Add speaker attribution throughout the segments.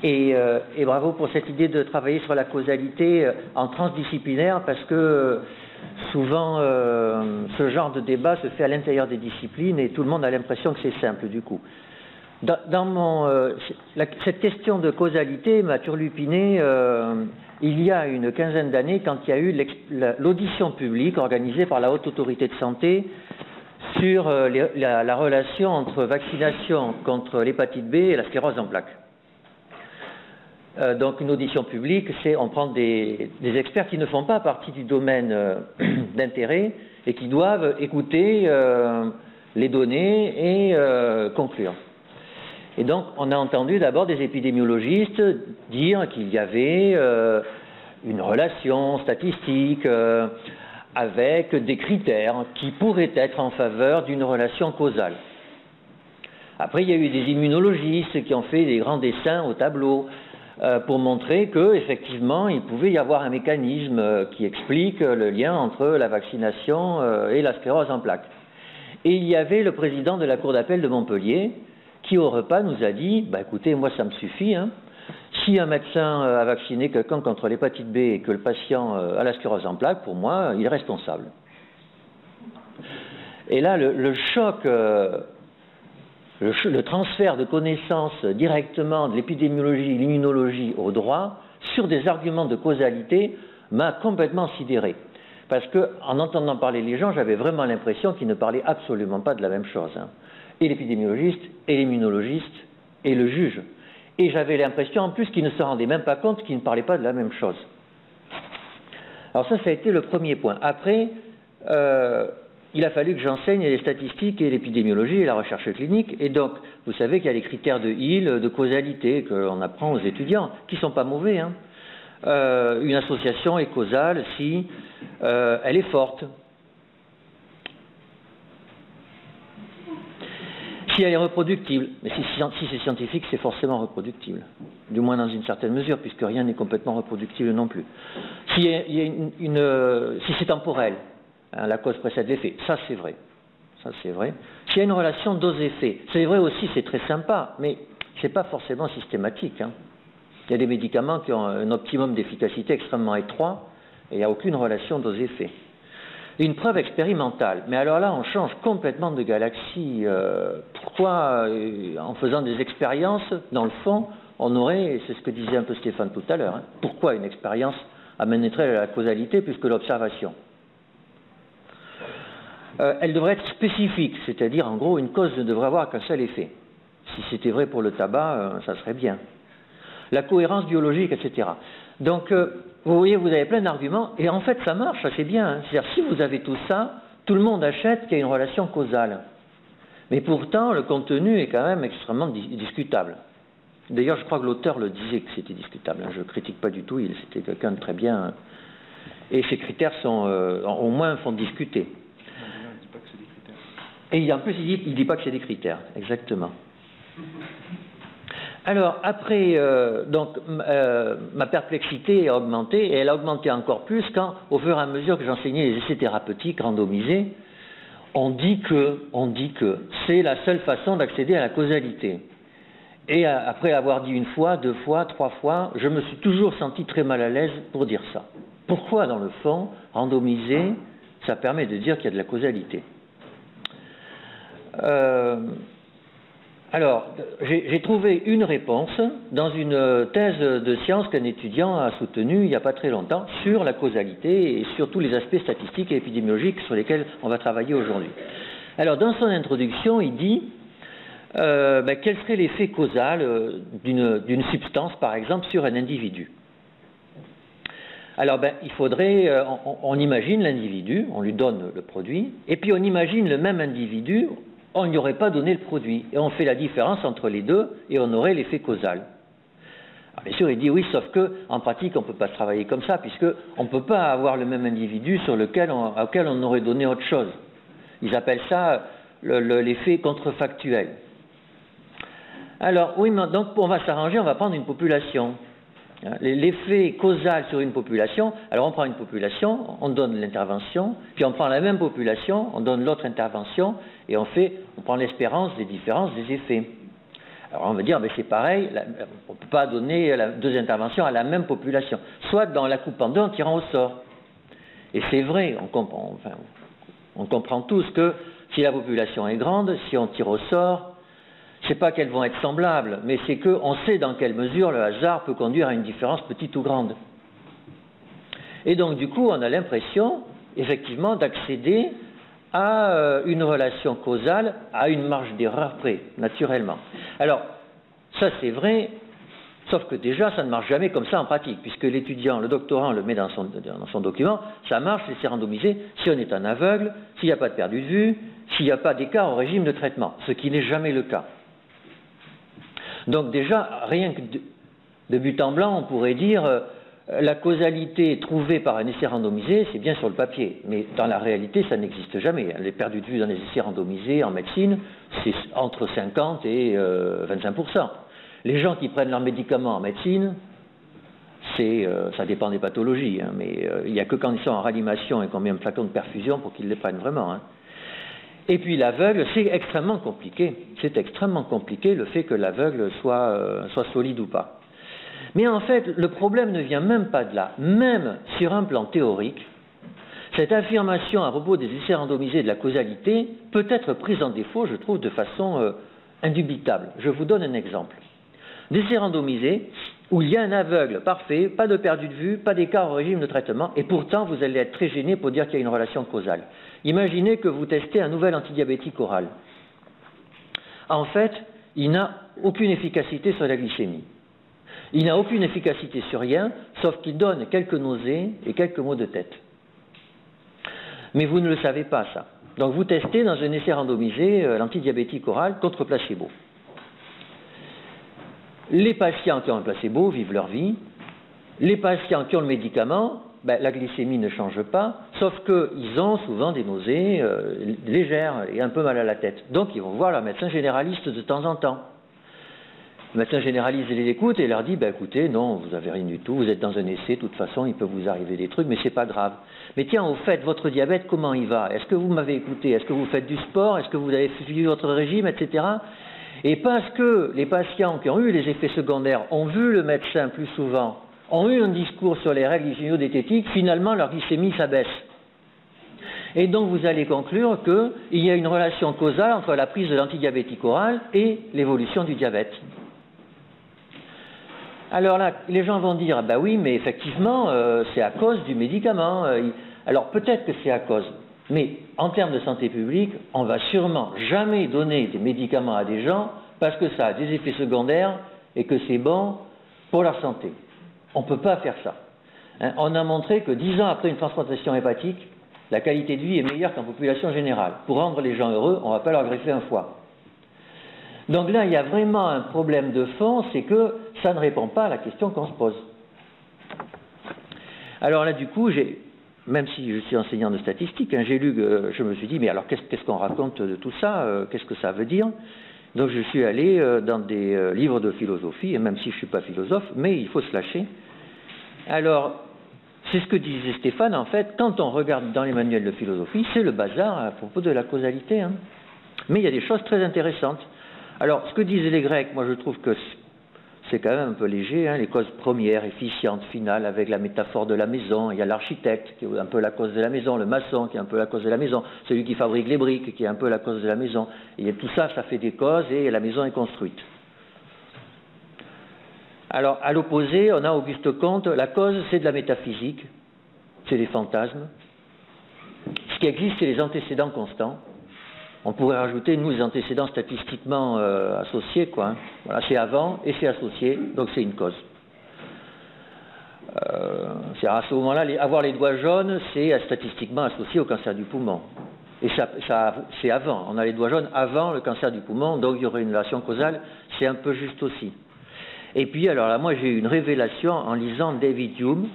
Speaker 1: Et bravo pour cette idée de travailler sur la causalité en transdisciplinaire, parce que souvent ce genre de débat se fait à l'intérieur des disciplines et tout le monde a l'impression que c'est simple du coup. Cette question de causalité m'a turlupiné il y a une quinzaine d'années quand il y a eu l'audition publique organisée par la Haute Autorité de Santé sur la relation entre vaccination contre l'hépatite B et la sclérose en plaques. Donc une audition publique, c'est on prend des experts qui ne font pas partie du domaine d'intérêt et qui doivent écouter les données et conclure. Et donc on a entendu d'abord des épidémiologistes dire qu'il y avait une relation statistique avec des critères qui pourraient être en faveur d'une relation causale. Après il y a eu des immunologistes qui ont fait des grands dessins au tableau pour montrer qu'effectivement, il pouvait y avoir un mécanisme qui explique le lien entre la vaccination et la sclérose en plaques. Et il y avait le président de la Cour d'appel de Montpellier qui, au repas, nous a dit « écoutez, moi, ça me suffit. Hein. Si un médecin a vacciné quelqu'un contre l'hépatite B et que le patient a la sclérose en plaques, pour moi, il est responsable. » Et là, le choc... Le transfert de connaissances directement de l'épidémiologie, l'immunologie au droit sur des arguments de causalité m'a complètement sidéré. Parce qu'en entendant parler les gens, j'avais vraiment l'impression qu'ils ne parlaient absolument pas de la même chose. Hein. Et l'épidémiologiste, et l'immunologiste, et le juge. Et j'avais l'impression en plus qu'ils ne se rendaient même pas compte qu'ils ne parlaient pas de la même chose. Alors ça a été le premier point. Après... il a fallu que j'enseigne les statistiques et l'épidémiologie et la recherche clinique. Et donc, vous savez qu'il y a les critères de Hill, de causalité, qu'on apprend aux étudiants, qui ne sont pas mauvais. Hein. Une association est causale si elle est forte. Si elle est reproductible. Mais si c'est scientifique, c'est forcément reproductible. Du moins dans une certaine mesure, puisque rien n'est complètement reproductible non plus. Si c'est temporel. La cause précède l'effet. Ça, c'est vrai. Ça, c'est vrai. S'il y a une relation dose-effet, c'est vrai aussi, c'est très sympa, mais ce n'est pas forcément systématique. Hein. Il y a des médicaments qui ont un optimum d'efficacité extrêmement étroit et il n'y a aucune relation dose-effet. Une preuve expérimentale. Mais alors là, on change complètement de galaxie. Pourquoi, en faisant des expériences, dans le fond, on aurait, c'est ce que disait un peu Stéphane tout à l'heure, hein, pourquoi une expérience amènerait à la causalité plus que l'observation ? Elle devrait être spécifique, c'est-à-dire en gros une cause ne devrait avoir qu'un seul effet. Si c'était vrai pour le tabac, ça serait bien. La cohérence biologique, etc. Donc vous voyez, vous avez plein d'arguments et en fait ça marche, c'est bien. Hein. C'est-à-dire si vous avez tout ça, tout le monde achète qu'il y a une relation causale. Mais pourtant le contenu est quand même extrêmement discutable. D'ailleurs je crois que l'auteur le disait que c'était discutable. Je ne critique pas du tout, c'était quelqu'un de très bien. Et ces critères sont, au moins font discuter. Et en plus, il ne dit pas que c'est des critères, exactement. Alors, après, ma perplexité a augmenté, et elle a augmenté encore plus quand, au fur et à mesure que j'enseignais les essais thérapeutiques randomisés, on dit que c'est la seule façon d'accéder à la causalité. Et après avoir dit une fois, deux fois, trois fois, je me suis toujours senti très mal à l'aise pour dire ça. Pourquoi, dans le fond, randomiser, ça permet de dire qu'il y a de la causalité? Alors, j'ai trouvé une réponse dans une thèse de science qu'un étudiant a soutenue il n'y a pas très longtemps sur la causalité et sur tous les aspects statistiques et épidémiologiques sur lesquels on va travailler aujourd'hui. Alors, dans son introduction, il dit quel serait l'effet causal d'une substance, par exemple, sur un individu. Alors, il faudrait, on imagine l'individu, on lui donne le produit, et puis on imagine le même individu, on n'y aurait pas donné le produit. Et on fait la différence entre les deux et on aurait l'effet causal. Alors bien sûr, il dit oui, sauf qu'en pratique, on ne peut pas travailler comme ça, puisqu'on ne peut pas avoir le même individu auquel on aurait donné autre chose. Ils appellent ça l'effet contrefactuel. Alors, oui, mais donc on va s'arranger, on va prendre une population. L'effet causal sur une population, alors on prend une population, on donne l'intervention, puis on prend la même population, on donne l'autre intervention, et on prend l'espérance des différences des effets. Alors on va dire, mais c'est pareil, on ne peut pas donner deux interventions à la même population, soit dans la coupe en deux en tirant au sort. Et c'est vrai, on comprend tous que si la population est grande, si on tire au sort, c'est pas qu'elles vont être semblables, mais c'est qu'on sait dans quelle mesure le hasard peut conduire à une différence petite ou grande. Et donc du coup, on a l'impression, effectivement, d'accéder à une relation causale à une marge d'erreur près, naturellement. Alors, ça c'est vrai, sauf que déjà, ça ne marche jamais comme ça en pratique, puisque l'étudiant, le doctorant le met dans son document, ça marche, c'est randomisé, si on est un aveugle, s'il n'y a pas de perdu de vue, s'il n'y a pas d'écart au régime de traitement, ce qui n'est jamais le cas. Donc déjà, rien que de but en blanc, on pourrait dire la causalité trouvée par un essai randomisé, c'est bien sur le papier, mais dans la réalité, ça n'existe jamais. Les perdus de vue dans les essais randomisés en médecine, c'est entre 50 et 25%. Les gens qui prennent leurs médicaments en médecine, ça dépend des pathologies, hein, mais il n'y a que quand ils sont en réanimation et qu'on met un flacon de perfusion pour qu'ils les prennent vraiment. Hein. Et puis l'aveugle, c'est extrêmement compliqué. C'est extrêmement compliqué le fait que l'aveugle soit solide ou pas. Mais en fait, le problème ne vient même pas de là. Même sur un plan théorique, cette affirmation à propos des essais randomisés de la causalité peut être prise en défaut, je trouve, de façon indubitable. Je vous donne un exemple. D'essais randomisés où il y a un aveugle parfait, pas de perdu de vue, pas d'écart au régime de traitement, et pourtant vous allez être très gêné pour dire qu'il y a une relation causale. Imaginez que vous testez un nouvel antidiabétique oral. En fait, il n'a aucune efficacité sur la glycémie. Il n'a aucune efficacité sur rien, sauf qu'il donne quelques nausées et quelques maux de tête. Mais vous ne le savez pas, ça. Donc vous testez dans un essai randomisé l'antidiabétique oral contre placebo. Les patients qui ont un placebo vivent leur vie. Les patients qui ont le médicament, la glycémie ne change pas, sauf qu'ils ont souvent des nausées légères et un peu mal à la tête. Donc ils vont voir leur médecin généraliste de temps en temps. Le médecin généraliste les écoute et leur dit écoutez, non, vous n'avez rien du tout, vous êtes dans un essai, de toute façon, il peut vous arriver des trucs, mais c'est pas grave. Mais tiens, au fait, votre diabète, comment il va? Est-ce que vous m'avez écouté? Est-ce que vous faites du sport? Est-ce que vous avez suivi votre régime, etc. Et parce que les patients qui ont eu les effets secondaires ont vu le médecin plus souvent, ont eu un discours sur les règles hygiéno-diététiques, finalement leur glycémie s'abaisse. Et donc vous allez conclure qu'il y a une relation causale entre la prise de l'antidiabétique oral et l'évolution du diabète. Alors là, les gens vont dire, oui, mais effectivement, c'est à cause du médicament. Alors peut-être que c'est à cause, mais en termes de santé publique, on ne va sûrement jamais donner des médicaments à des gens parce que ça a des effets secondaires et que c'est bon pour leur santé. On ne peut pas faire ça. Hein, on a montré que 10 ans après une transplantation hépatique, la qualité de vie est meilleure qu'en population générale. Pour rendre les gens heureux, on ne va pas leur greffer un foie. Donc là, il y a vraiment un problème de fond, c'est que ça ne répond pas à la question qu'on se pose. Alors là, du coup, même si je suis enseignant de statistique, j'ai lu, je me suis dit, mais alors qu'est-ce qu'on raconte de tout ça? Qu'est-ce que ça veut dire? Donc je suis allé dans des livres de philosophie, et même si je ne suis pas philosophe, mais il faut se lâcher. Alors, c'est ce que disait Stéphane, en fait, quand on regarde dans les manuels de philosophie, c'est le bazar à propos de la causalité. Hein. Mais il y a des choses très intéressantes. Alors, ce que disaient les Grecs, moi je trouve que c'est quand même un peu léger, hein, les causes premières, efficientes, finales, avec la métaphore de la maison. Il y a l'architecte qui est un peu la cause de la maison, le maçon qui est un peu la cause de la maison, celui qui fabrique les briques qui est un peu la cause de la maison. Et tout ça, ça fait des causes et la maison est construite. Alors, à l'opposé, on a Auguste Comte, la cause c'est de la métaphysique, c'est des fantasmes. Ce qui existe, c'est les antécédents constants. On pourrait rajouter, nous, les antécédents statistiquement associés, quoi. Hein. Voilà, c'est avant et c'est associé, donc c'est une cause. À ce moment-là, avoir les doigts jaunes, c'est statistiquement associé au cancer du poumon. Et c'est avant. On a les doigts jaunes avant le cancer du poumon, donc il y aurait une relation causale. C'est un peu juste aussi. Et puis, alors là, moi, j'ai eu une révélation en lisant David Hume,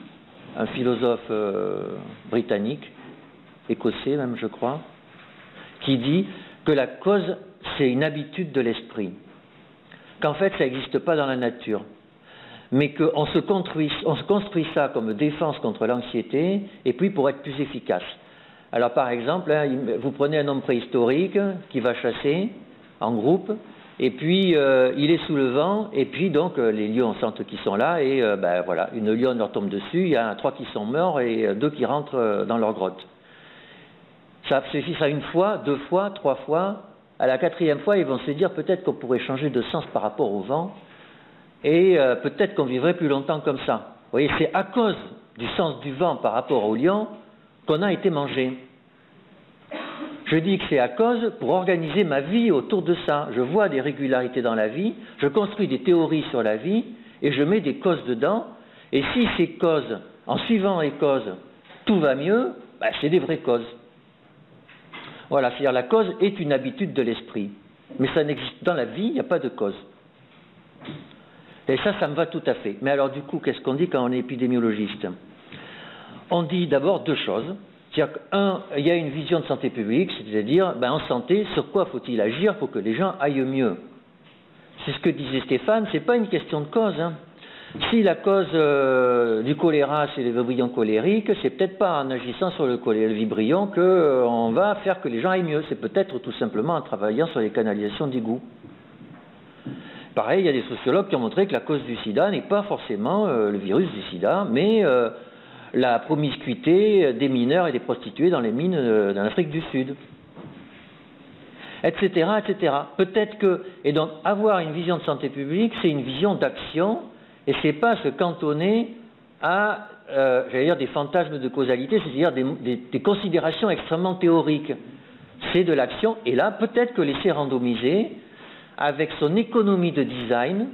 Speaker 1: un philosophe britannique, écossais même, je crois, qui dit que la cause, c'est une habitude de l'esprit. Qu'en fait, ça n'existe pas dans la nature. Mais qu'on se construit ça comme défense contre l'anxiété, et puis pour être plus efficace. Alors par exemple, hein, vous prenez un homme préhistorique qui va chasser en groupe, et puis il est sous le vent, et puis donc les lions sentent qu'ils sont là, et ben, voilà, une lionne leur tombe dessus, il y a 3 qui sont morts et 2 qui rentrent dans leur grotte. Ça suffit ça une fois, 2 fois, 3 fois. À la 4e fois, ils vont se dire peut-être qu'on pourrait changer de sens par rapport au vent, et peut-être qu'on vivrait plus longtemps comme ça. Vous voyez, c'est à cause du sens du vent par rapport au lion qu'on a été mangé. Je dis que c'est à cause pour organiser ma vie autour de ça. Je vois des régularités dans la vie, je construis des théories sur la vie, et je mets des causes dedans, et si ces causes, en suivant les causes, tout va mieux, ben, c'est des vraies causes. Voilà, c'est-à-dire la cause est une habitude de l'esprit. Mais ça n'existe dans la vie, il n'y a pas de cause. Et ça me va tout à fait. Mais alors du coup, qu'est-ce qu'on dit quand on est épidémiologiste? On dit d'abord 2 choses. C'est-à-dire qu'un, il y a une vision de santé publique, c'est-à-dire, ben, en santé, sur quoi faut-il agir pour que les gens aillent mieux? C'est ce que disait Stéphane, c'est pas une question de cause. Hein. Si la cause du choléra, c'est les vibrions colériques, c'est peut-être pas en agissant sur le vibrion qu'on va faire que les gens aillent mieux. C'est peut-être tout simplement en travaillant sur les canalisations d'égouts. Pareil, il y a des sociologues qui ont montré que la cause du sida n'est pas forcément le virus du sida, mais la promiscuité des mineurs et des prostituées dans les mines d'Afrique Afrique du Sud. Etc., etc. Peut-être que... Et donc, avoir une vision de santé publique, c'est une vision d'action, et c'est pas se cantonner à, j'allais dire, des fantasmes de causalité, c'est-à-dire des considérations extrêmement théoriques. C'est de l'action, et là, peut-être que laisser randomiser, avec son économie de design,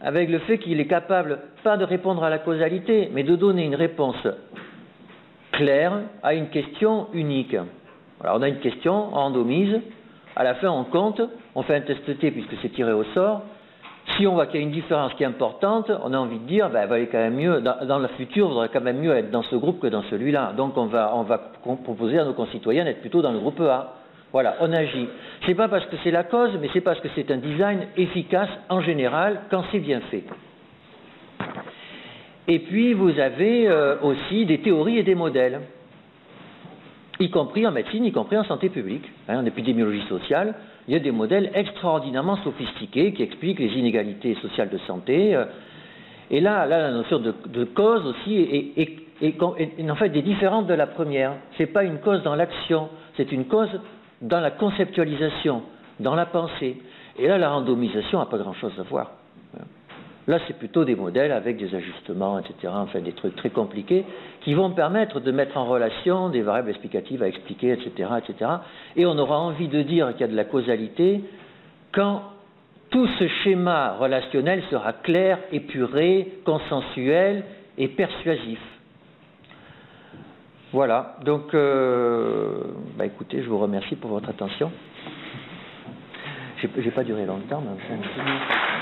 Speaker 1: avec le fait qu'il est capable, pas de répondre à la causalité, mais de donner une réponse claire à une question unique. Alors, on a une question, on randomise, à la fin, on compte, on fait un test T puisque c'est tiré au sort. Si on voit qu'il y a une différence qui est importante, on a envie de dire, ben, il valait quand même mieux, dans le futur, il vaudrait quand même mieux être dans ce groupe que dans celui-là. Donc on va proposer à nos concitoyens d'être plutôt dans le groupe A. Voilà, on agit. C'est pas parce que c'est la cause, mais c'est parce que c'est un design efficace en général quand c'est bien fait. Et puis vous avez aussi des théories et des modèles, y compris en médecine, y compris en santé publique, en épidémiologie sociale. Il y a des modèles extraordinairement sophistiqués qui expliquent les inégalités sociales de santé. Et là la notion de cause aussi est en fait est différente de la première. C'est pas une cause dans l'action, c'est une cause dans la conceptualisation, dans la pensée. Et là, la randomisation n'a pas grand-chose à voir. Là, c'est plutôt des modèles avec des ajustements, etc., enfin des trucs très compliqués, qui vont permettre de mettre en relation des variables explicatives à expliquer, etc., etc. Et on aura envie de dire qu'il y a de la causalité quand tout ce schéma relationnel sera clair, épuré, consensuel et persuasif. Voilà, donc, bah écoutez, je vous remercie pour votre attention. J'ai pas duré longtemps, mais enfin...